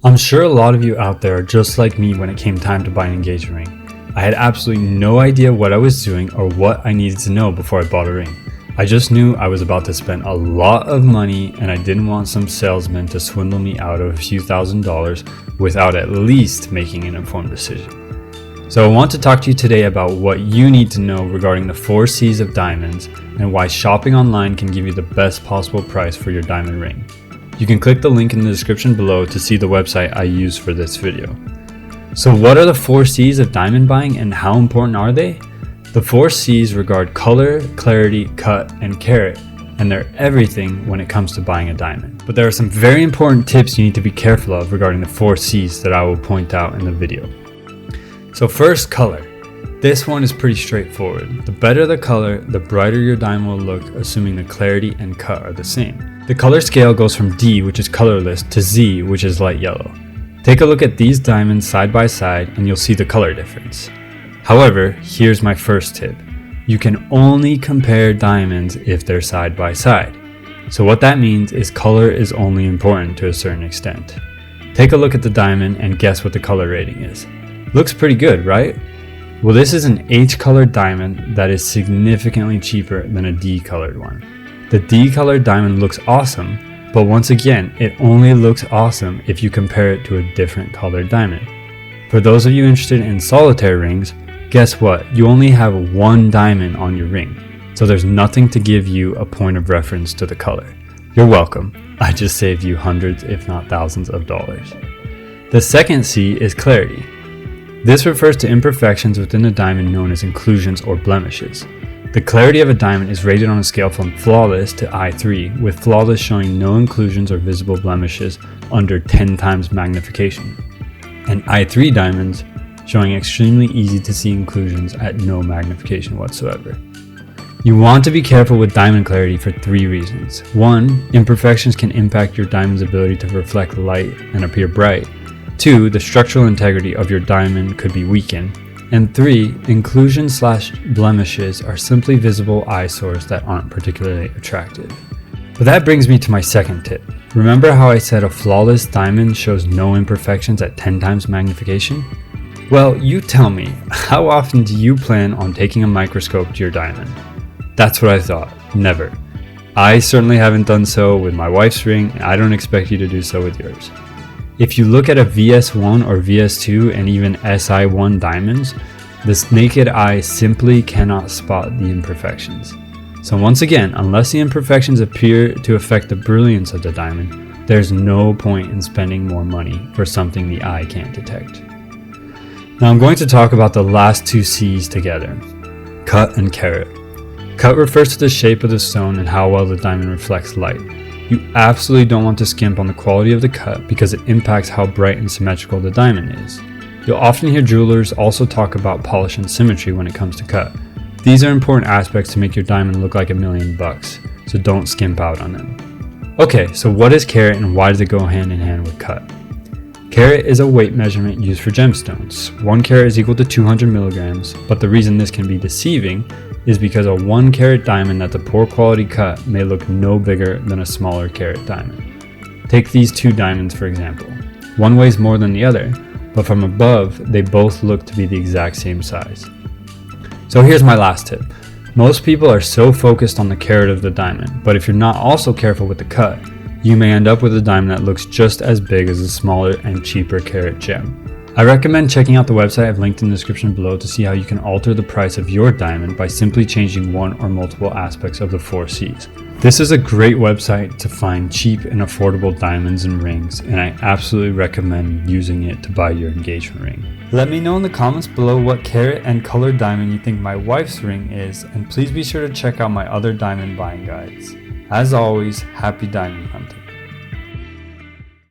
I'm sure a lot of you out there are just like me when it came time to buy an engagement ring. I had absolutely no idea what I was doing or what I needed to know before I bought a ring. I just knew I was about to spend a lot of money and I didn't want some salesman to swindle me out of a few $1,000s without at least making an informed decision. So I want to talk to you today about what you need to know regarding the 4 C's of diamonds and why shopping online can give you the best possible price for your diamond ring. You can click the link in the description below to see the website I use for this video. So what are the 4 C's of diamond buying and how important are they? The 4 C's regard color, clarity, cut, and carat, and they're everything when it comes to buying a diamond. But there are some very important tips you need to be careful of regarding the 4 C's that I will point out in the video. So first, color. This one is pretty straightforward. The better the color, the brighter your diamond will look, assuming the clarity and cut are the same. The color scale goes from D, which is colorless, to Z, which is light yellow. Take a look at these diamonds side by side and you'll see the color difference. However, here's my first tip. You can only compare diamonds if they're side by side. So what that means is color is only important to a certain extent. Take a look at the diamond and guess what the color rating is. Looks pretty good, right? Well, this is an H-colored diamond that is significantly cheaper than a D-colored one. The D-colored diamond looks awesome, but once again, it only looks awesome if you compare it to a different colored diamond. For those of you interested in solitaire rings, guess what? You only have 1 diamond on your ring, so there's nothing to give you a point of reference to the color. You're welcome. I just saved you hundreds, if not thousands of dollars. The second C is clarity. This refers to imperfections within a diamond known as inclusions or blemishes. The clarity of a diamond is rated on a scale from flawless to I3, with flawless showing no inclusions or visible blemishes under 10 times magnification, and I3 diamonds showing extremely easy to see inclusions at no magnification whatsoever. You want to be careful with diamond clarity for 3 reasons. 1, imperfections can impact your diamond's ability to reflect light and appear bright. 2, the structural integrity of your diamond could be weakened. And 3, inclusions/blemishes are simply visible eyesores that aren't particularly attractive. But that brings me to my second tip. Remember how I said a flawless diamond shows no imperfections at 10 times magnification? Well, you tell me, how often do you plan on taking a microscope to your diamond? That's what I thought. Never. I certainly haven't done so with my wife's ring, and I don't expect you to do so with yours. If you look at a VS1 or VS2 and even SI1 diamonds, the naked eye simply cannot spot the imperfections. So once again, unless the imperfections appear to affect the brilliance of the diamond, there's no point in spending more money for something the eye can't detect. Now I'm going to talk about the last 2 C's together, cut and carat. Cut refers to the shape of the stone and how well the diamond reflects light. You absolutely don't want to skimp on the quality of the cut because it impacts how bright and symmetrical the diamond is. You'll often hear jewelers also talk about polish and symmetry when it comes to cut. These are important aspects to make your diamond look like $1,000,000, so don't skimp out on them. Okay, so what is carat and why does it go hand in hand with cut? Carat is a weight measurement used for gemstones. 1 carat is equal to 200 milligrams, but the reason this can be deceiving is because a 1 carat diamond that's a poor quality cut may look no bigger than a smaller carat diamond. Take these 2 diamonds for example. One weighs more than the other, but from above they both look to be the exact same size. So here's my last tip. Most people are so focused on the carat of the diamond, but if you're not also careful with the cut, you may end up with a diamond that looks just as big as a smaller and cheaper carat gem. I recommend checking out the website I've linked in the description below to see how you can alter the price of your diamond by simply changing one or multiple aspects of the 4 C's. This is a great website to find cheap and affordable diamonds and rings, and I absolutely recommend using it to buy your engagement ring. Let me know in the comments below what carat and color diamond you think my wife's ring is, and please be sure to check out my other diamond buying guides. As always, happy diamond hunting.